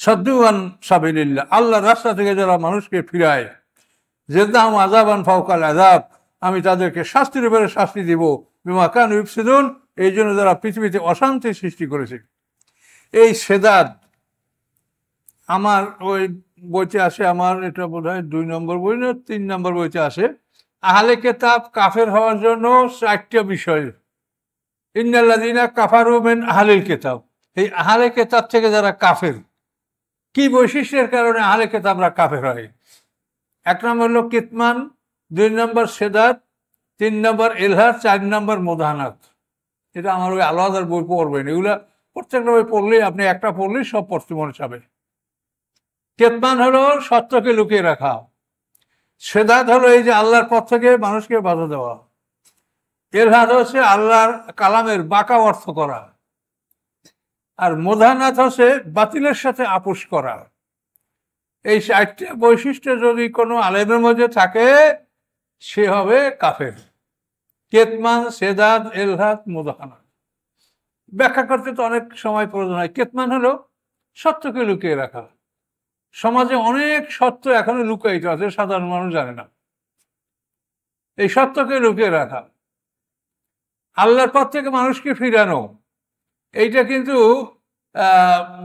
সাদ্দুআন সাবিলিল্লাহ, আল্লাহর রাস্তা থেকে যারা মানুষকে ফিরায়, জিদনাহুম আযাবান ফাওকাল আযাব, আমি তাদেরকে শাস্তির উপরে শাস্তি দিব, বিমা কানু ইফসিদুন, এই জন্য যারা পৃথিবীতে অশান্তি সৃষ্টি করেছে। এই সেদাদ আমার ওই বইতে আসে, আমার এটা বোধ হয় 2 নম্বর বই না 3 নম্বর বইতে আসে, আহলে কিতাব কাফের হওয়ার জন্য 4টা বিষয়। ইন্নাল্লাযীনা কাফারু মিন আহলিল কিতাব, এই আহলে কিতাব থেকে যারা কাফের, কি বৈশিষ্ট্যের কারণে আহলে কিতাবরা কাফের হয়? 1 নম্বর হলো কিতমান, 2 নম্বর সেদাত, 3 নম্বর ইলহাদ, 4 নম্বর মুদাহানাত। এটা আমার ওই আলাদার বই পড়বেন, এগুলা প্রত্যেকটা বই পড়লেই আপনি একটা পড়লেই সব পড়তে মনে যাবে। কিতমান হলো সত্যকে লুকিয়ে রাখা, সেদাত হলো এই যে আল্লাহর পথ থেকে মানুষকে বাধা দেওয়া, ইলহাদ হচ্ছে আল্লাহর কালামের বাঁকা অর্থ করা, আর মুদাহানাত হচ্ছে বাতিলের সাথে আপোষ করা। এই 4টা বৈশিষ্ট্য যদি কোনো আলেমের মধ্যে থাকে সে হবে কাফের। কেতমান, সেদাত, ইলহাদ, মুদাহানাত। ব্যাখ্যা করতে তো অনেক সময় প্রয়োজন হয়। কেতমান হলো সত্যকে লুকিয়ে রাখা। সমাজে অনেক সত্য এখনো লুকায়িত আছে, সাধারণ মানুষ জানে না। এই সত্যকে লুকিয়ে রাখা, আল্লাহর পথ থেকে মানুষকে ফিরানো, এইটা কিন্তু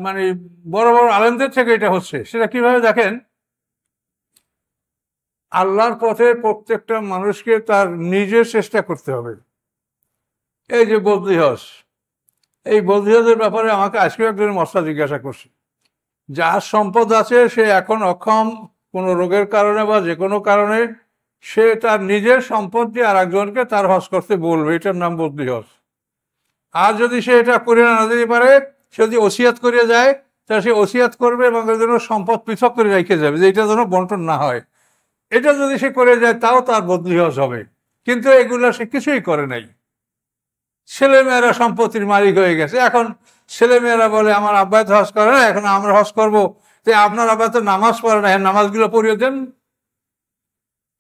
মানে বড় বড় আলেমদের থেকে এটা হচ্ছে। সেটা কিভাবে দেখেন, আল্লাহর পথে প্রত্যেকটা মানুষকে তার নিজের চেষ্টা করতে হবে। এই যে বদলি হজ, এই বদলি হজের ব্যাপারে আমাকে আজকে একজন মশলা জিজ্ঞাসা করছে। যার সম্পদ আছে সে এখন অক্ষম কোনো রোগের কারণে বা যে কোনো কারণে, সে তার নিজের সম্পদ দিয়ে আর একজনকে তার হজ করতে বলবে, এটার নাম বদলি হজ। আর যদি সে এটা করে না দিতে পারে, সে যদি ওসিয়াত করে যায়, তাহলে সে ওসিয়াত করবে এবং এর জন্য সম্পদ পৃথক করে রেখে যাবে, যে এটা যেন বন্টন না হয়। এটা যদি সে করে যায় তাও তার বদলি হজ হবে। কিন্তু এগুলো সে কিছুই করে নাই। ছেলেমেয়েরা সম্পত্তির মালিক হয়ে গেছে। এখন ছেলেমেয়েরা বলে আমার আব্বাই তো হজ করে না, এখন আমরা হজ করবো। তো আপনার আব্বাই তো নামাজ পড়ে না, নামাজগুলো পড়িয়ে দেন।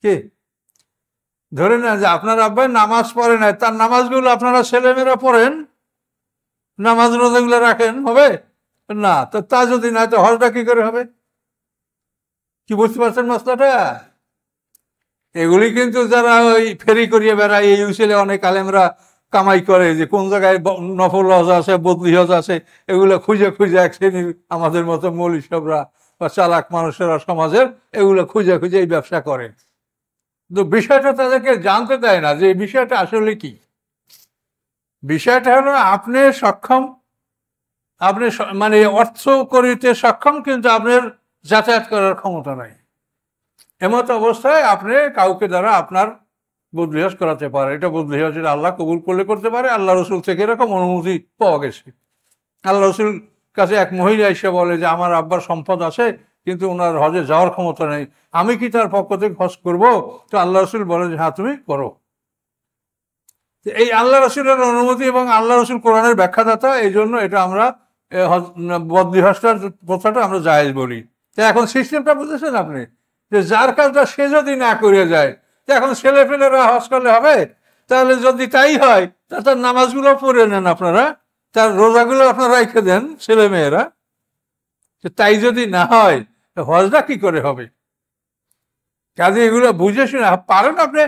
কি ধরে না যে আপনার আব্বাই নামাজ পড়ে নাই, তার নামাজগুলো আপনারা ছেলেমেয়েরা পড়েন, নামাজ রোজাগুলো রাখেন, হবে না? তো তা যদি না, তো হজটা কি করে হবে? কি বুঝতে পারছেন মশলাটা? এগুলি কিন্তু যারা ওই ফেরি করিয়ে বেড়ায়, এই উচিলে অনেক আলেমরা কামাই করে, যে কোন জায়গায় নফল হজ আছে, বদলি হজ আছে, এগুলো খুঁজে খুঁজে এক শ্রেণীর আমাদের মতো মৌলী সবরা বা চালাক মানুষেরা সমাজের, এগুলো খুঁজে খুঁজে এই ব্যবসা করে। তো বিষয়টা তাদেরকে জানতে দেয় না যে এই বিষয়টা আসলে কি। বিষয়টা হলো আপনি সক্ষম, আপনি মানে অর্থ করিতে সক্ষম, কিন্তু আপনার যাতায়াত করার ক্ষমতা নাই। এমত অবস্থায় আপনি কাউকে দ্বারা আপনার বদলি হজ করাতে পারে। এটা বদলি হজ আল্লাহ কবুল করলে করতে পারে। আল্লাহ রসুল থেকে এরকম অনুমতি পাওয়া গেছে। আল্লাহ রসুল কাছে এক মহিলা এসে বলে যে আমার আব্বার সম্পদ আছে, কিন্তু ওনার হজে যাওয়ার ক্ষমতা নেই, আমি কি তার পক্ষ থেকে হজ করবো? তো আল্লাহ রসুল বলে যে হ্যাঁ, তুমি করো। এই আল্লাহ রসুলের অনুমতি এবং আল্লাহ রসুল কোরআনের ব্যাখ্যাদাতা, এই জন্য এটা আমরা বদলি হজটার প্রথাটা আমরা জায়েজ বলি। তো এখন সিস্টেমটা বুঝেছেন আপনি, যে যার কাজটা সে যদি না করে যায়, তো এখন ছেলে পেলেরা হজ করলে হবে? তাহলে যদি তাই হয়, তা তার নামাজগুলো পড়ে নেন আপনারা, তার রোজাগুলো আপনারা রেখে দেন ছেলে মেয়েরা। তাই যদি না হয়, হজটা কি করে হবে? কাজে এগুলো বুঝে শুনে পারেন আপনি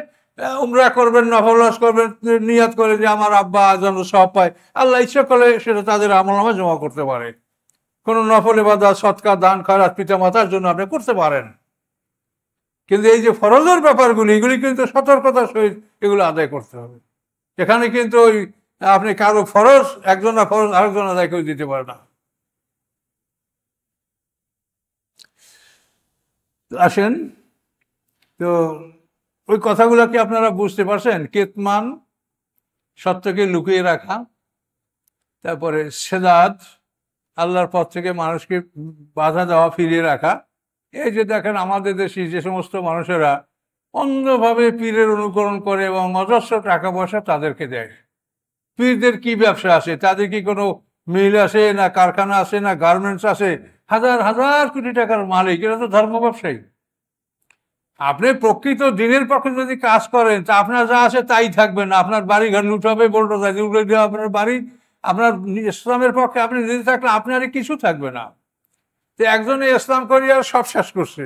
উমরা করবেন, নফল হজ করবেন, নিয়াত করে যে আমার আব্বা যেন সব পায়। আল্লাহ ইচ্ছা করলে সেটা তাদের আমলনামায় জমা করতে পারে। কোনো নফল ইবাদত, সৎকার, দান, খয়রাত পিতা মাতার জন্য আপনি করতে পারেন। কিন্তু এই যে ফরজের ব্যাপারগুলি, এগুলি কিন্তু সতর্কতার সহিত এগুলো আদায় করতে হবে। এখানে কিন্তু ওই আপনি কারো ফরজ একজনের ফরজ আরেকজন আদায় করে দিতে পারে না। আসেন, তো ওই কথাগুলো কি আপনারা বুঝতে পারছেন? কেতমান সত্যকে লুকিয়ে রাখা, তারপরে সেদাত আল্লাহর পথ থেকে মানুষকে বাধা দেওয়া, ফিরিয়ে রাখা। এই যে দেখেন আমাদের দেশে যে সমস্ত মানুষেরা অন্ধভাবে পীরের অনুকরণ করে এবং অজস্র টাকা পয়সা তাদেরকে দেয়। পীরদের কি ব্যবসা আছে? তাদের কি কোনো মিল আছে, না কারখানা আছে, না গার্মেন্টস আছে? হাজার হাজার কোটি টাকার মালিক, এরা তো ধর্ম ব্যবসায়ী। আপনি প্রকৃত দিনের পক্ষে যদি কাজ করেন, তা আপনার যা আছে তাই থাকবে না। আপনার বাড়ি ঘর লুট হবে, বোল্ডোজার উড়ে দেওয়া আপনার বাড়ি। আপনার ইসলামের পক্ষে আপনি নিজে থাকলে আপনার কিছু থাকবে না। তো একজনে ইসলাম করিয়া সব শেষ করছে,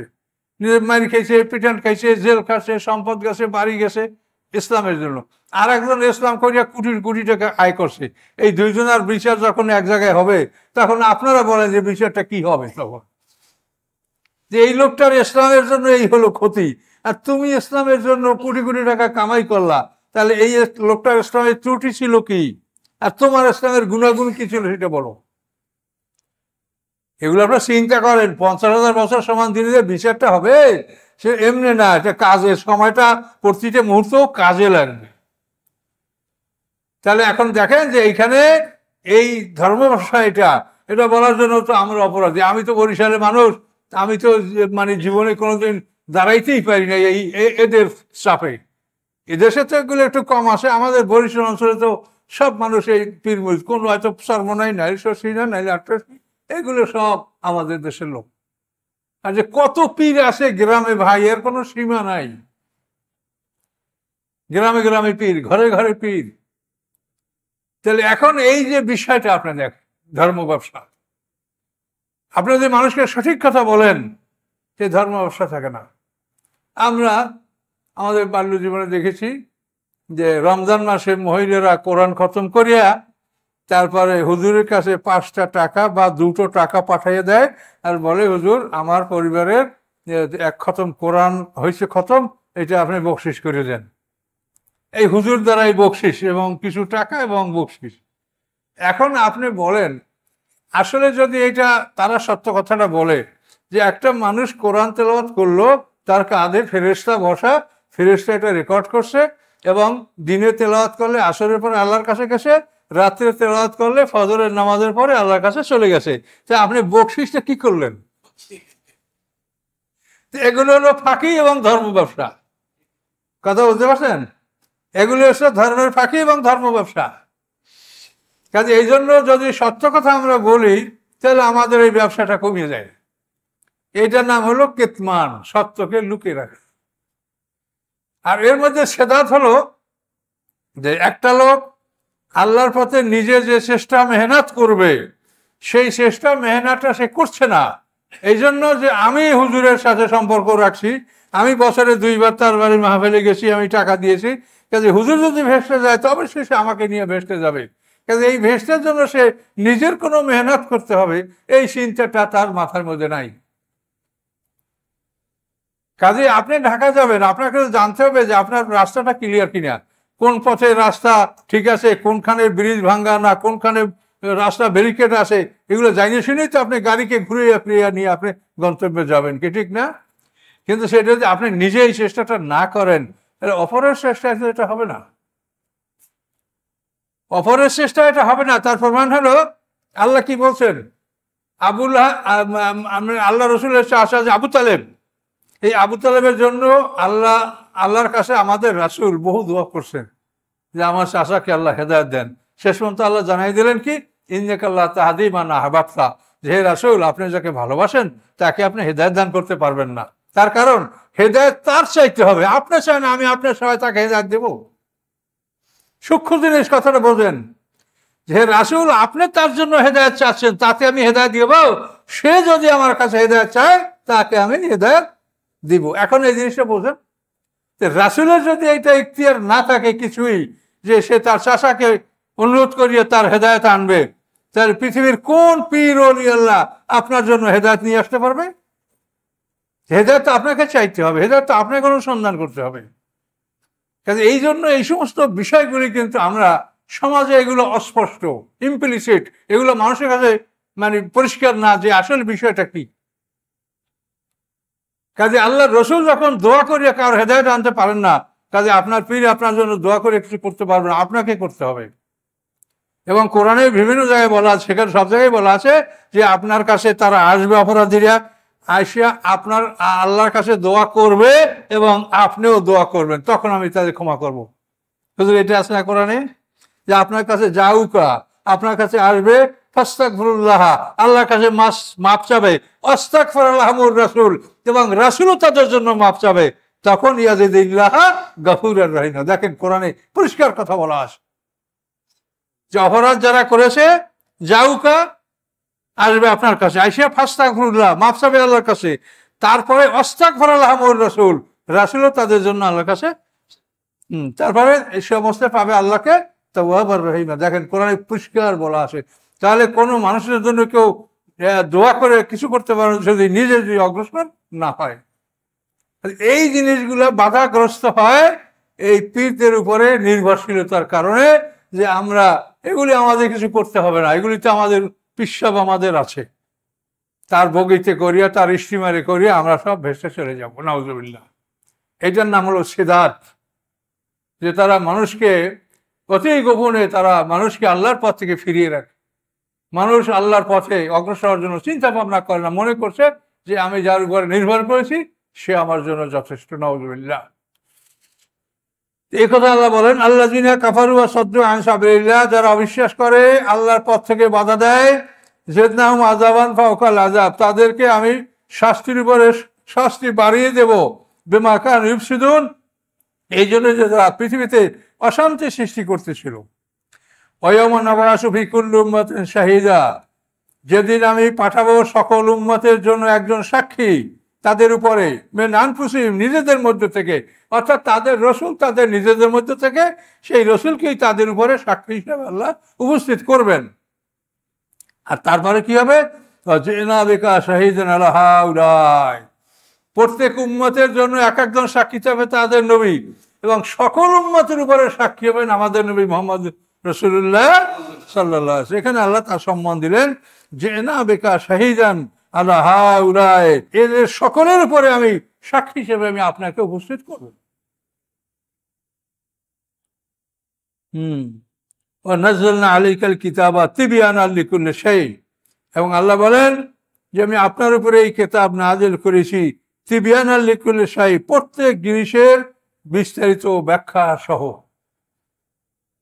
নিজের মারি খাইছে, পিটান খাইছে, জেল খাচ্ছে, সম্পদ গেছে, বাড়ি গেছে ইসলামের জন্য। আর একজন ইসলাম করিয়া কোটি কোটি টাকা আয় করছে। এই দুইজনের বিচার যখন এক জায়গায় হবে, তখন আপনারা বলেন যে বিচারটা কি হবে তখন? যে এই লোকটার ইসলামের জন্য এই হলো ক্ষতি, আর তুমি ইসলামের জন্য কোটি কোটি টাকা কামাই করলা, তাহলে এই লোকটার ইসলামের ত্রুটি ছিল কি, আর তোমার ইসলামের গুণাগুণ কি ছিল সেটা বলো। এগুলো আপনারা চিন্তা করেন। 50,000 বছর সমান দিনে বিচারটা হবে সে এমনি না, এটা কাজের সময়টা প্রতিটা মুহূর্ত কাজে লাগবে। তাহলে এখন দেখেন যে এইখানে এই ধর্ম ভাষা এটা বলার জন্য তো আমরা অপরাধী। আমি তো বরিশালের মানুষ, আমি তো মানে জীবনে কোনোদিন দাঁড়াইতেই পারি না এই এদের চাপে। এদেশে তো এগুলো একটু কম আসে, আমাদের বরিশাল অঞ্চলে তো সব মানুষ এই পীর মুরিদ, কোনো হয়তো সর্বনাই নাই, শশীনা নাই, এগুলো সব আমাদের দেশের লোক। আর যে কত পীর আছে গ্রামে ভাই, এর কোনো সীমা নাই। গ্রামে গ্রামে পীর, ঘরে ঘরে পীর। তাহলে এখন এই যে বিষয়টা আপনি দেখেন, ধর্ম ব্যবসা, আপনি যদি মানুষকে সঠিক কথা বলেন, সে ধর্ম ব্যবসা থাকে না। আমরা আমাদের বাল্য জীবনে দেখেছি যে রমজান মাসে মহিলারা কোরআন খতম করিয়া তারপরে হুজুরের কাছে 5টা টাকা বা 2টো টাকা পাঠিয়ে দেয়, আর বলে হুজুর আমার পরিবারের 1 খতম কোরআন হয়েছে খতম, এটা আপনি বকশিস করে দেন। এই হুজুর দ্বারাই বকশিস এবং কিছু টাকা এবং বকশিস। এখন আপনি বলেন, আসলে যদি এটা তারা সত্য কথাটা বলে যে একটা মানুষ কোরআন তেলাওয়াত করলো, তার কাঁধে ফেরেশতা বসা, ফেরেশতা এটা রেকর্ড করছে, এবং দিনে তেলাওয়াত করলে আসরের পরে আল্লাহর কাছে গেছে, রাত্রে তেলাওয়াত করলে ফজরের নামাজের পরে আল্লাহর কাছে চলে গেছে, তা আপনি বকশিসটা কি করলেন? এগুলো হলো ফাঁকি এবং ধর্ম ব্যবসা। কথা বুঝতে পারছেন? এগুলো হচ্ছে ধর্মের ফাঁকি এবং ধর্ম ব্যবসা। কাজে এই জন্য যদি সত্য কথা আমরা বলি, তাহলে আমাদের এই ব্যবসাটা কমিয়ে যায়। এইটার নাম হলো কেতমান, সত্যকে লুকিয়ে রাখা। আর এর মধ্যে সেদাত হলো যে একটা লোক আল্লাহর পথে নিজে যে চেষ্টা মেহনত করবে, সেই চেষ্টা মেহনতটা সে করছে না। এই জন্য যে আমি হুজুরের সাথে সম্পর্ক রাখছি, আমি বছরে 2বার তার বাড়ি মাহফিলে গেছি, আমি টাকা দিয়েছি, কাজে হুজুর যদি ভেস্তে যায় তো অবশ্যই সে আমাকে নিয়ে ভেস্তে যাবে। কাজে এই ভেস্টের জন্য সে নিজের কোনো মেহনত করতে হবে, এই চিন্তাটা তার মাথার মধ্যে নাই। কাজে আপনি ঢাকা যাবেন, আপনাকে জানতে হবে যে আপনার রাস্তাটা ক্লিয়ার কিনা, কোন পথে রাস্তা ঠিক আছে, কোনখানে ব্রিজ ভাঙ্গা না, কোনখানে রাস্তা ব্যারিকেড আছে, এগুলো জানিয়ে শুনেই তো আপনি গাড়িকে ঘুরিয়ে ফিরিয়ে নিয়ে আপনি গন্তব্যে যাবেন, কি ঠিক না? কিন্তু সেটা যদি আপনি নিজে এই চেষ্টাটা না করেন, তাহলে অপরের চেষ্টা এটা হবে না। অপরের চেষ্টা এটা হবে না। তার প্রমাণ হলো আল্লাহ কি বলছেন, আল্লাহ রসুলের চাচা যে আবু তালেব, এই আবু তালেবের জন্য আল্লাহর কাছে আমাদের রাসূল বহু দোয়া করছেন যে আমার চাচাকে আল্লাহ হেদায়েত দেন। শেষ পর্যন্ত আল্লাহ জানাই দিলেন কি, ইন্নাকা লা তাহদি মান আহবাবতা, যে হে রাসূল আপনি যাকে ভালোবাসেন তাকে আপনি হেদায়েত দান করতে পারবেন না। তার কারণ হেদায়েত তার চাইতে হবে, আপনি চাই না আমি আপনার সবাই তাকে হেদায়েত দেব। সূক্ষ্ম জিনিস, কথাটা বোঝেন। যে রাসূল আপনি তার জন্য হেদায়েত চাচ্ছেন, তাকে আমি হেদায়েত দিব, সে যদি আমার কাছে হেদায়েত চায় তাকে আমি হেদায়েত দিব। এখন এই জিনিসটা বোঝেন, রাসূলের যদি এইটা ইখতিয়ার না থাকে কিছুই, যে সে তার চাচাকে অনুরোধ করিয়ে তার হেদায়েত আনবে, তাহলে পৃথিবীর কোন পীর ওলি আল্লাহ আপনার জন্য হেদায়েত নিয়ে আসতে পারবে? হেদায়েত তো আপনাকে চাইতে হবে, হেদায়েত তো আপনাকে অনুসন্ধান করতে হবে। কাজে এই জন্য এই সমস্ত বিষয়গুলি কিন্তু আমরা সমাজে এগুলো অস্পষ্ট, ইমপ্লিসিট, এগুলো মানুষের কাছে মানে পরিষ্কার না যে আসলে বিষয়টা কি। কাজে আল্লাহ রসুল যখন দোয়া করিয়া কারো হেদায়েত আনতে পারেন না, কাজে আপনার পীর আপনার জন্য দোয়া করে কিছু করতে পারবে না, আপনাকে করতে হবে। এবং কোরআনের বিভিন্ন জায়গায় বলা আছে, সেখানে সব জায়গায় বলা আছে যে আপনার কাছে তারা আসবে, অপরাধীরা আসিয়া আপনার আল্লাহর কাছে দোয়া করবে এবং আপনিও দোয়া করবেন, তখন আমি তাদের ক্ষমা করব। হুজুর এটা আছে না কোরআনে, যে আপনার কাছে যাউকা, আপনার কাছে আসবে, ফাস্তাগফিরুল্লাহ, আল্লাহর কাছে মাপ চাবে, আস্তাগফিরুল্লাহুর রাসূল, এবং রাসূলও তাদের জন্য মাপ চাবে, তখন ইয়াজিদিল্লাহ গফুরুর রহিম। দেখেন কোরআনে পরিষ্কার কথা বলা আছে যে অপরাধ যারা করেছে যাউকা, আসবে আপনার কাছে, আইসা ফাস্তাগফিরুল্লাহ, মাফ চাবে আল্লাহর কাছে, তারপরে আস্তাগফিরুল্লাহ রাসূল, রাসূলও তাদের জন্য আল্লাহর কাছে তারপরে এই সমস্ত পাবে আল্লাহকে তাওয়াবুর রহিম। দেখেন কোরআনে পরিষ্কার বলা আছে। তাহলে কোনো মানুষের জন্য কেউ দোয়া করে কিছু করতে পারে যদি নিজে যদি অগ্রসর না হয়। এই জিনিসগুলো বাধাগ্রস্ত হয় এই পীরদের উপরে নির্ভরশীলতার কারণে, যে আমরা এগুলি আমাদের কিছু করতে হবে না, এগুলিতে আমাদের পিসাব আমাদের আছে, তার বগিতে করিয়া তার স্টিমারে করিয়া আমরা সব ভেসে চলে যাবো, নাউজুবিল্লাহ। এটার নাম হলো সিদাত, যে তারা মানুষকে অতি গোপনে তারা মানুষকে আল্লাহর পথ থেকে ফিরিয়ে রাখে। মানুষ আল্লাহর পথে অগ্রসর হওয়ার জন্য চিন্তা ভাবনা করে না, মনে করছে যে আমি যার উপরে নির্ভর করেছি সে আমার জন্য যথেষ্ট, নাউজুবিল্লাহ। এই কথা আল্লাহ বলেন, আল্লাযিনা কাফারু ওয়া সাদ্দু আন সাবিলিল্লাহ, যারা অবিশ্বাস করে আল্লাহর পথ থেকে বাধা দেয়, জিদনাহুম আযাবান ফাওকাল আযাব, তাদেরকে আমি শাস্তির উপরে শাস্তি বাড়িয়ে দেব, বিমা কানু ইফসিদুন, এই জন্য যে তারা পৃথিবীতে অশান্তি সৃষ্টি করতেছিল। ওয়ায়াউমা নাবআসু ফি কুল্লি উম্মাতিন শাহিদা, যেদিন আমি পাঠাবো সকল উম্মতের জন্য একজন সাক্ষী তাদের উপরে, মিন আনফুসিহিম, নিজেদের মধ্য থেকে, অর্থাৎ তাদের রসুল তাদের নিজেদের মধ্য থেকে, সেই রসুলকেই তাদের উপরে সাক্ষী হিসেবে আল্লাহ উপস্থিত করবেন। আর তারপরে কি হবে, জিনা বিকা শাহিদান আলা হাউলাই, প্রত্যেক উম্মতের জন্য এক একজন সাক্ষী হবে তাদের নবী, এবং সকল উম্মতের উপরে সাক্ষী হবেন আমাদের নবী মুহাম্মদ রাসূলুল্লাহ সাল্লাল্লাহু আলাইহি ওয়াসাল্লাম। এখানে আল্লাহ তার সম্মান দিলেন, জিনা বিকা শাহিদান আলা হাউলাই, এদের সকলের উপরে আমি সাক্ষী হিসেবে আমি আপনাকে উপস্থিত করব। ওয়া নাযালনা আলাইকাল কিতাবা তিবয়ানাল লিকুল্লি শাই, এবং আল্লাহ বলেন যে আমি আপনার উপরে এই কিতাব নাযিল করেছি তিবয়ানাল লিকুল্লি শাই, প্রত্যেক জিনিসের বিস্তারিত ব্যাখ্যা সহ।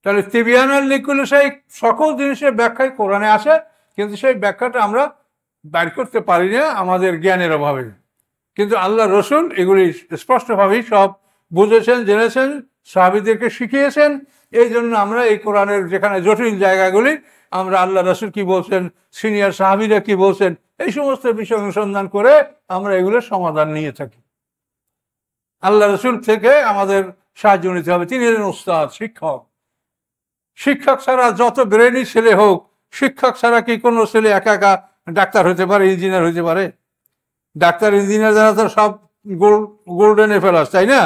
তাহলে তিবয়ানাল লিকুল্লি শাই, সকল জিনিসের ব্যাখ্যাই কোরআনে আছে, কিন্তু সেই ব্যাখ্যাটা আমরা বাইর করতে পারি না আমাদের জ্ঞানের অভাবে। কিন্তু আল্লাহ রসুল এগুলি স্পষ্টভাবেই সব বুঝেছেন, জেনেছেন, সাহাবীদেরকে শিখিয়েছেন। এই জন্য আমরা এই কোরআনের যেখানে জটিল জায়গাগুলি আমরা আল্লাহ রসুল কি বলছেন, সিনিয়র সাহাবীরা কি বলছেন, এই সমস্ত বিষয় অনুসন্ধান করে আমরা এগুলোর সমাধান নিয়ে থাকি। আল্লাহ রসুল থেকে আমাদের সাহায্য নিতে হবে, তিনি হলেন উস্তাদ, শিক্ষক। শিক্ষক ছাড়া যত ব্রেনি ছেলে হোক, শিক্ষক ছাড়া কি কোনো ছেলে একা একা ডাক্তার হতে পারে, ইঞ্জিনিয়ার হতে পারে? ডাক্তার ইঞ্জিনিয়ার যারা তো সব গোল্ডেন এফেলাস, তাই না?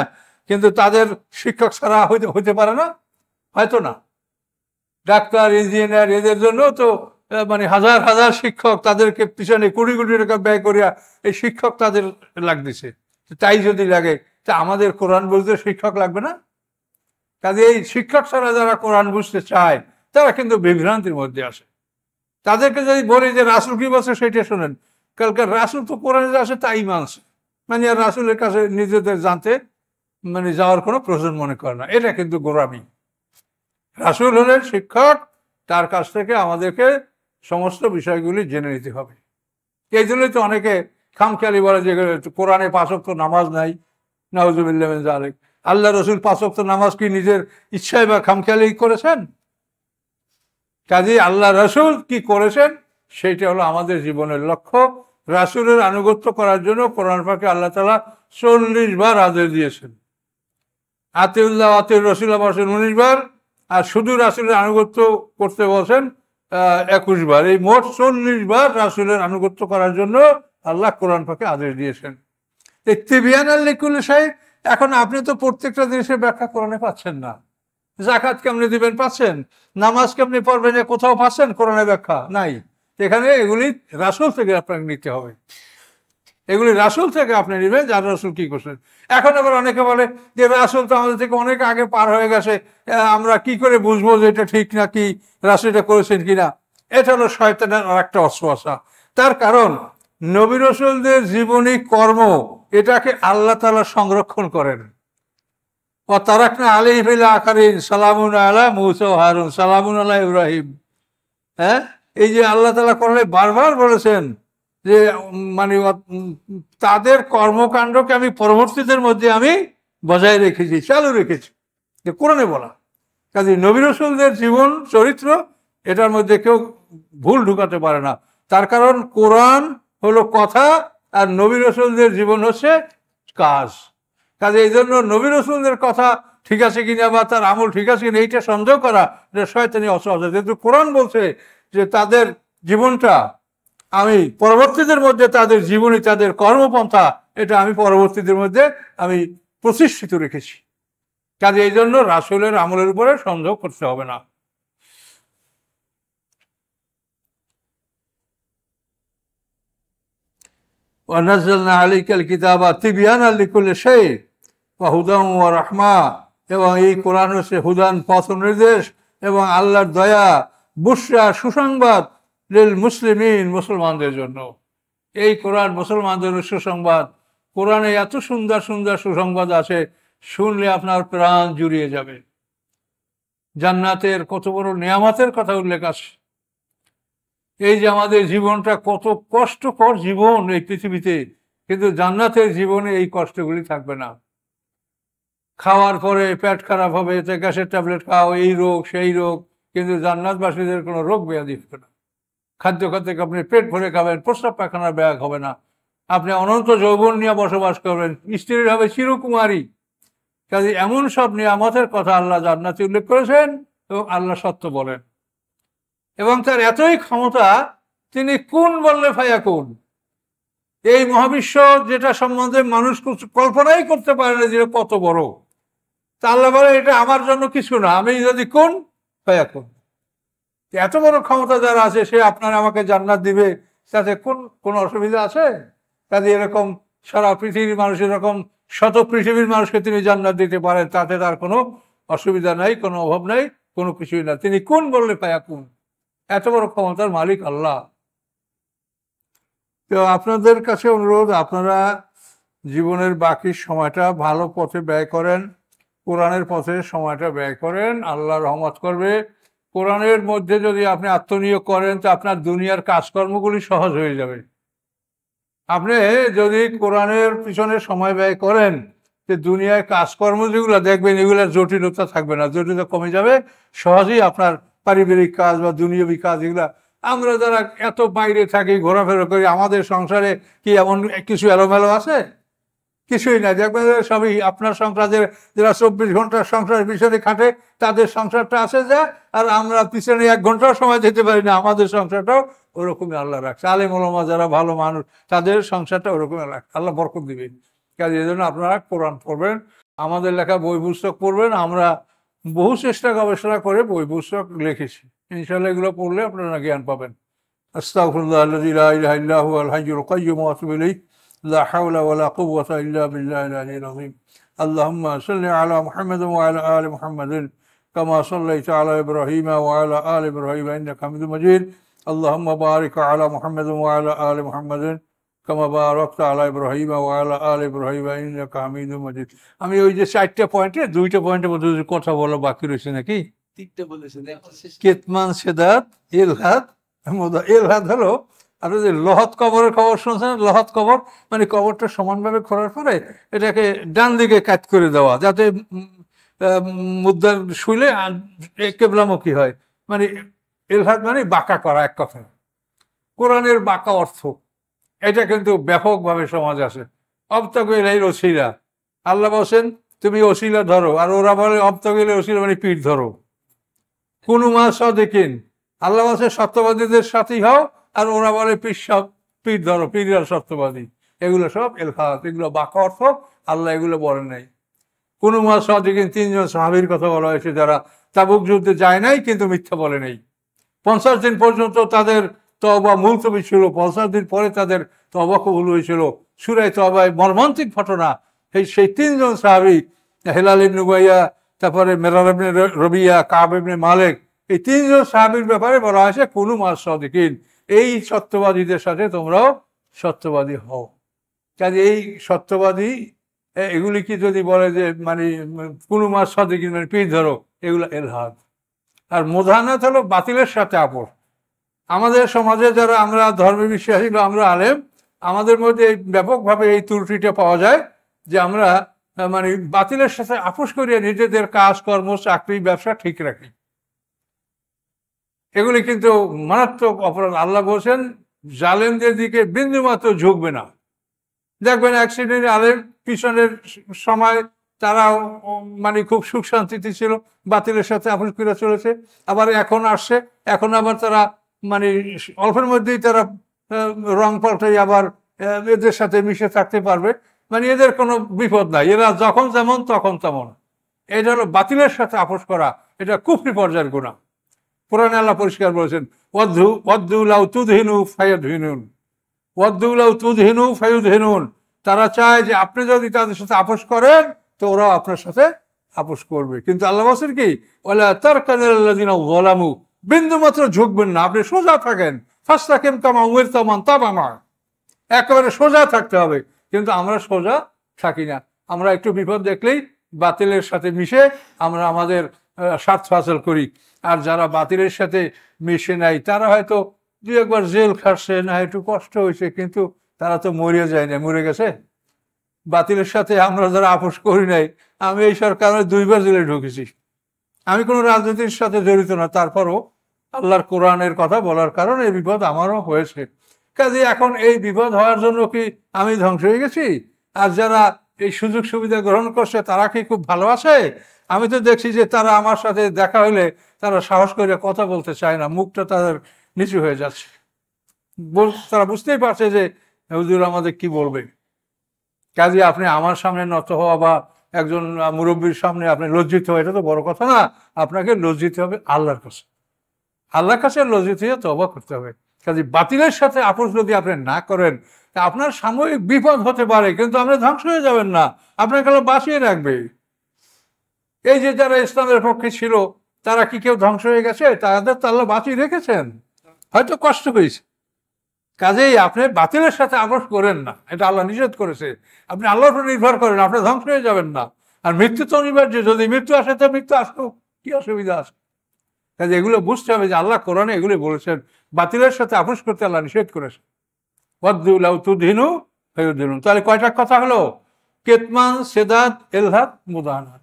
কিন্তু তাদের শিক্ষক ছাড়া হতে পারে না, হয়তো না। ডাক্তার ইঞ্জিনিয়ার এদের জন্য তো মানে হাজার হাজার শিক্ষক, তাদেরকে পিছনে কোটি কোটি টাকা ব্যয় করিয়া এই শিক্ষক তাদের লাগতেছে। তাই যদি লাগে তা আমাদের কোরআন বুঝতে শিক্ষক লাগবে না? কাজে এই শিক্ষক ছাড়া যারা কোরআন বুঝতে চায় তারা কিন্তু বিভ্রান্তির মধ্যে আসে। তাদেরকে যদি বলি যে রাসূল কি বলছে সেটা শোনেন, কালকে রাসূল তো কোরআনে যা আছে তাই মানছে, মানে আর রাসূলের কাছে নিজেদের জানতে মানে যাওয়ার কোনো প্রয়োজন মনে করে না। এটা কিন্তু গোঁড়ামি। রাসূল হলেন শিক্ষক, তার কাছ থেকে আমাদেরকে সমস্ত বিষয়গুলি জেনে নিতে হবে। এই জন্যই তো অনেকে খামখেয়ালি বলে যে কোরআনে 5 ওয়াক্ত নামাজ নাই, নাউজুবিল্লাহ মিন যালিক। আল্লাহ রসুল 5 ওয়াক্ত নামাজ কি নিজের ইচ্ছায় বা খামখেয়ালি করেছেন? কাজেই আল্লাহ রসুল কি করেছেন সেইটা হলো আমাদের জীবনের লক্ষ্য। রাসূলের আনুগত্য করার জন্য কোরআন পাকে আল্লাহ তাআলা 40 বার আদেশ দিয়েছেন। আতিউল্লাহ আতিউর রাসূল বলছেন 19 বার, আর শুধু রাসূলের আনুগত্য করতে বলছেন 21 বার। এই মোট 40 বার রাসূলের আনুগত্য করার জন্য আল্লাহ কোরআন পাকে আদেশ দিয়েছেন। তিবয়ানাল লিকুল্লি শাই, এখন আপনি তো প্রত্যেকটা জিনিসের ব্যাখ্যা কোরআনে পাচ্ছেন না। যাকাত কেমনি দিবেন পাচ্ছেন, নামাজ কেমনি পড়বেন কোথাও পাচ্ছেন কোরআনে ব্যাখ্যা নাই। এখানে এগুলি রাসূল থেকে আপনাকে নিতে হবে, এগুলি রাসূল থেকে আপনি নেবেন যার রাসূল কি করছেন। এখন আবার অনেকে বলে যে রাসূল তো আমাদের থেকে অনেক আগে পার হয়ে গেছে, আমরা কি করে বুঝবো যে এটা ঠিক না কি, রাসূল এটা করেছেন কিনা? এটা হলো শয়তানের আর একটা অস্ত্র। তার কারণ নবী রাসূলদের জীবনী কর্ম এটাকে আল্লাহ তাআলা সংরক্ষণ করেন। ওয়া তারাকনা আলাইহি ফিল আখিরিন সালামুন আলা মূসা ওয়া হারুন সালামুন আলা ইব্রাহিম। হ্যাঁ, এই যে আল্লাহ তাআলা কোরআনে বারবার বলেছেন যে মানে তাদের কর্মকাণ্ডকে আমি পরবর্তীদের মধ্যে আমি বজায় রেখেছি, চালু রেখেছি, যে কোরআনে বলা। কাজে নবী রাসূলদের জীবন চরিত্র এটার মধ্যে কেউ ভুল ঢুকাতে পারে না। তার কারণ কোরআন হলো কথা আর নবী রাসূলদের জীবন হচ্ছে কাজ। কাজে এই জন্য নবী রাসূলদের কথা ঠিক আছে কিনা বা তার আমল ঠিক আছে কিনা এইটা সন্দেহ করা এটা শয়তানি অসহজ। যেহেতু কোরআন বলছে যে তাদের জীবনটা আমি পরবর্তীদের মধ্যে তাদের জীবনী তাদের কর্মপন্থা এটা আমি পরবর্তীদের মধ্যে আমি প্রতিষ্ঠিত রেখেছি। কাজে এই জন্য রাসূলের আমলের উপরে সন্দেহ করতে হবে না। ওয়ানাজ্জালনা আলাইকাল কিতাবা তিবয়ানাল লিকুল্লি শাই ওয়া হুদান ওয়া রাহমা, এবং এই কোরআন হচ্ছে হুদান পথ নির্দেশ এবং আল্লাহর দয়া, বুশরা সুসংবাদ লিল মুসলিমিন মুসলমানদের জন্য। এই কোরআন মুসলমানদের সুসংবাদ। কোরআনে এত সুন্দর সুন্দর সুসংবাদ আছে, শুনলে আপনার প্রাণ জুড়িয়ে যাবে। জান্নাতের কত বড় নিয়ামতের কথা উল্লেখ আছে। এই যে আমাদের জীবনটা কত কষ্টকর জীবন এই পৃথিবীতে, কিন্তু জান্নাতের জীবনে এই কষ্টগুলি থাকবে না। খাওয়ার পরে পেট খারাপ হবে, গ্যাসের ট্যাবলেট খাও, এই রোগ সেই রোগ, কিন্তু জান্নাতবাসীদের কোনো রোগ ব্যাধি হবে না। খাদ্য খাদ্য আপনি পেট ভরে খাবেন, প্রস্রাব পায়খানার ব্যাগ হবে না, আপনি অনন্ত যৌবন নিয়ে বসবাস করবেন, স্ত্রীর হবে চিরকুমারী। কাজে এমন সব নিয়ামতের কথা আল্লাহ জান্নাতে উল্লেখ করেছেন এবং আল্লাহ সত্য বলেন। এবং তার এতই ক্ষমতা, তিনি কুন বললে ফায়াকুন। এই মহাবিশ্ব যেটা সম্বন্ধে মানুষ কল্পনাই করতে পারে না যে কত বড়, তা আল্লাহ বলে এটা আমার জন্য কিছু না, আমি যদি কুন ফায়াকুন। এত বড় ক্ষমতা যারা আছে সে আপনার আমাকে জান্নাত দিবে, তাতে কোনো অসুবিধা আছে? কাজে এরকম সারা পৃথিবীর মানুষ, এরকম শত পৃথিবীর মানুষকে তিনি জান্নাত দিতে পারেন, তাতে তার কোনো অসুবিধা নাই, কোনো অভাব নাই, কোনো কিছুই না। তিনি কুন বললে ফায়াকুন। এত বড় ক্ষমতার মালিক আল্লাহ। তো আপনাদের কাছে অনুরোধ, আপনারা জীবনের বাকি সময়টা ভালো পথে ব্যয় করেন, কোরআনের পথে সময়টা ব্যয় করেন, আল্লাহ রহমত করবে। কোরআনের মধ্যে যদি আপনি আত্মনিয়োগ করেন তো আপনার দুনিয়ার কাজকর্মগুলি সহজ হয়ে যাবে। আপনি যদি কোরআনের পিছনে সময় ব্যয় করেন যে দুনিয়ায় কাজকর্ম যেগুলো দেখবেন এগুলোর জটিলতা থাকবে না, জটিলতা কমে যাবে, সহজেই আপনার পারিবারিক কাজ বা দুনিয়াবী কাজ এগুলা। আমরা যারা এত বাইরে থাকি, ঘোরাফেরা করি, আমাদের সংসারে কি এমন কিছু এলোমেলো আছে? কিছুই নাই। দেখবেন সবই আপনার সংসারের যারা 24 ঘন্টার সংসারের পিছনে খাটে তাদের সংসারটা আছে যা, আর আমরা পিছনে 1 ঘন্টাও সময় দিতে পারি না, আমাদের সংসারটাও ওরকমই আল্লাহ রাখছে। আলেম ওলামা যারা ভালো মানুষ তাদের সংসারটা ওরকমই রাখছে, আল্লাহ বরকত দিবেন। কাজে এই জন্য আপনারা কোরআন পড়বেন, আমাদের লেখা বই পুস্তক পড়বেন। আমরা বহু চেষ্টা গবেষণা করে বই পুস্তক লিখেছি, ইনশাআল্লাহ এগুলো পড়লে আপনারা জ্ঞান পাবেন। আস্তাগফিরুল্লাহ আল্লাযী লা ইলাহা ইল্লা হুয়াল হাইয়ুল কাইয়্যুম ওয়া আতুবু ইলাইহি লা হাওলা ওয়ালা কুওয়াতা ইল্লা বিল্লাহিল আলিয়্যিল আযীম। আল্লাহুম্মা সাল্লি আলা মুহাম্মাদিন ওয়া আলা আলি মুহাম্মাদিন কামা সাল্লাইতা আলা ইব্রাহিম ওয়া আলা আলি ইব্রাহিম ইন্নাকা হামিদুম মাজিদ। আল্লাহুম্মা বারিক আলা মুহাম্মাদিন ওয়া আলা আলি মুহাম্মাদিন কামা বারাকতা আলা ইব্রাহিম ওয়া আলা আলি ইব্রাহিম ইন্নাকা হামিদুম মাজিদ। আমি ওই যে 4টা পয়েন্টে 2টা পয়েন্টের মধ্যে কথা বলা বাকি রয়েছে নাকি? 3টা বলেছেন। কেতমান সেদাত ইলহাদ মুদা। ইলহাদ হলো আপনি যে লহত কবরের খবর শুনছেন, লহত কবর মানে কবরটা সমানভাবে খোঁড়ার পরে এটাকে ডান দিকে কাট করে দেওয়া, যাতে মুদ্রা শুইলে কেবলামুখী হয়। মানে ইলহাদ মানে বাঁকা করা, এক কথা। কোরআনের বাঁকা অর্থ এটা কিন্তু ব্যাপকভাবে সমাজ আছে। অবতাগিল ওসিলা, আল্লাহ বলছেন তুমি ওসিলা ধরো, আর ওরা বলে অবতাগিল ওসিলা মানে পিঠ ধরো। কুনু মা সাদিকিন, আল্লাহ বলছে সত্যবাদীদের সাথী হও, আর ওরা বলে পিঠ ধরো, পীর আর সত্যবাদী। এগুলো সব ইলহাদ, এগুলো বাঁকা অর্থ, আল্লাহ এগুলো বলেন নাই। কুনু মা সাদিকিন 3 জন সাহাবীর কথা বলা হয়েছে যারা তাবুক যুদ্ধে যায় নাই কিন্তু মিথ্যা বলে নেই। 50 দিন পর্যন্ত তাদের তওবা মুলতবি ছিল, 50 দিন পরে তাদের তওবা কবুল হয়েছিল। সূরা তওবায় মর্মান্তিক ঘটনা। সেই 3 জন সাহাবী, হেলাল ইবনে উমাইয়া, তারপরে মেরার ইবনে রবিয়া, কাব ইবনে মালিক, এই 3 জন সাহাবীর ব্যাপারে বলা হয়েছে কুনু মা সাদিকিন, এই সত্যবাদীদের সাথে তোমরাও সত্যবাদী হও। কাজে এই সত্যবাদী এগুলি কি যদি বলে যে মানে কুনু মা সাদিকিন মানে পীর ধরো, এগুলো ইলহাদ। আর মুদাহানাত হলো বাতিলের সাথে আপোষ। আমাদের সমাজে যারা আমরা ধর্মে বিশ্বাসী বা আমরা আলেম, আমাদের মধ্যে ব্যাপকভাবে এই ত্রুটিটা পাওয়া যায় যে আমরা মানে বাতিলের সাথে আপোষ করিয়ে নিজেদের কাজকর্ম, চাকরি, ব্যবসা ঠিক রাখি। এগুলি কিন্তু মারাত্মক অপরাধ। আল্লাহ বলছেন জালেমদের দিকে বিন্দুমাত্র ঝুঁকবে না। দেখবেন এক শ্রেণীর আলেম পিছনের সময় তারা মানে খুব সুখ শান্তিতে ছিল, বাতিলের সাথে আপোষ করে চলেছে, আবার এখন আসছে, এখন আবার তারা মানে অল্পের মধ্যেই তারা রং পাল্টাই আবার এদের সাথে মিশে থাকতে পারবে, মানে এদের কোনো বিপদ নাই, এরা যখন যেমন তখন তেমন। এটা হলো বাতিলের সাথে আপোষ করা, এটা কুফরি পর্যায়ের গুনাহ। কোরআনে আল্লাহ পরিষ্কার বলেছেন, ওয়াদ্দু লাউ তুদহিনু ফায়াদহিনুন, ওয়াদ্দু লাউ তুদহিনু ফায়ুদহিনুন। তারা চায় যে আপনি যদি তাদের সাথে আপোষ করেন তো ওরাও আপনার সাথে আপোষ করবে। কিন্তু আল্লাহ বলেন কি, ওয়ালা তারকানুল্লাযিনা যালামু, বিন্দু মাত্র ঝুঁকবেন না, আপনি সোজা থাকেন। ফাসতাকিম কামা উমিরতা ওয়ামান তাবা মা'আক, একেবারে সোজা থাকতে হবে। কিন্তু আমরা সোজা থাকি না, আমরা একটু বিপদ দেখলেই বাতিলের সাথে মিশে আমরা আমাদের স্বার্থ হাসিল করি। আর যারা বাতিলের সাথে মিশে নাই তারা হয়তো দু একবার জেল খাটছে, না একটু কষ্ট হয়েছে, কিন্তু তারা তো মরে যায় না, মরে গেছে। বাতিলের সাথে আমরা যারা আপোষ করি নাই, আমি এই সরকারে 2 বার জেলে ঢুকেছি। আমি কোনো রাজনীতির সাথে জড়িত না, তারপরও আল্লাহর কোরআনের কথা বলার কারণে এই বিপদ আমারও হয়েছে। কাজে এখন এই বিপদ হওয়ার জন্য কি আমি ধ্বংস হয়ে গেছি? আর যারা এই সুযোগ সুবিধা গ্রহণ করছে তারা কি খুব ভালো আছে? আমি তো দেখছি যে তারা আমার সাথে দেখা হইলে তারা সাহস করে কথা বলতে চায় না, মুখটা তাদের নিচু হয়ে যাচ্ছে। তারা বুঝতেই পারছে যে হুজুর আমাদের কি বলবে। কাজে আপনি আমার সামনে নত হওয়া বা একজন মুরব্বীর সামনে আপনি লজ্জিত হওয়া, এটা তো বড় কথা না। আপনাকে লজ্জিত হবে আল্লাহর কাছে, আল্লাহর কাছে লজ্জিত হয়ে তওবা করতে হবে। কাজে বাতিলের সাথে আপোষ যদি আপনি না করেন, আপনার সাময়িক বিপদ হতে পারে, কিন্তু আপনি ধ্বংস হয়ে যাবেন না, আপনাকে বাঁচিয়ে রাখবে। এই যে যারা ইসলামের পক্ষে ছিল তারা কি কেউ ধ্বংস হয়ে গেছে? তাদের তো আল্লাহ বাঁচিয়ে রেখেছেন, হয়তো কষ্ট হয়েছে। কাজেই আপনি বাতিলের সাথে আপোষ করেন না, এটা আল্লাহ নিষেধ করেছে। আপনি আল্লাহর উপর নির্ভর করেন, আপনি ধ্বংস হয়ে যাবেন না। আর মৃত্যু তো অনিবার্য, যদি মৃত্যু আসে তো মৃত্যু আসুক, কি অসুবিধা আছে? কাজে এগুলো বুঝতে হবে যে আল্লাহ কোরআনে এগুলো বলেছেন, বাতিলের সাথে আপোষ করতে আল্লাহ নিষেধ করেছেন। ওয়াদ্দু লাউ তুদহিনু ফায়ুদহিনুন। তাহলে কয়টা কথা হলো? কেতমান, সেদাত, এলহাত, মুদাহানাত।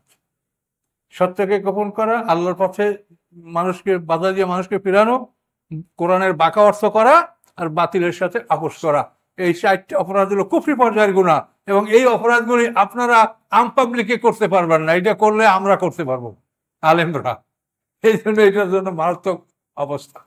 সত্যকে গোপন করা, আল্লাহর পথে মানুষকে বাধা দিয়ে মানুষকে ফিরানো, কোরআনের বাঁকা অর্থ করা, আর বাতিলের সাথে আপোষ করা। এই 4টি অপরাধ হলো কুফরি পর্যায়ের গুনাহ, এবং এই অপরাধগুলি আপনারা আম পাবলিকে করতে পারবেন না, এটা করলে আমরা করতে পারবো, আলেমরা। এই জন্য এটার জন্য মারাত্মক অবস্থা।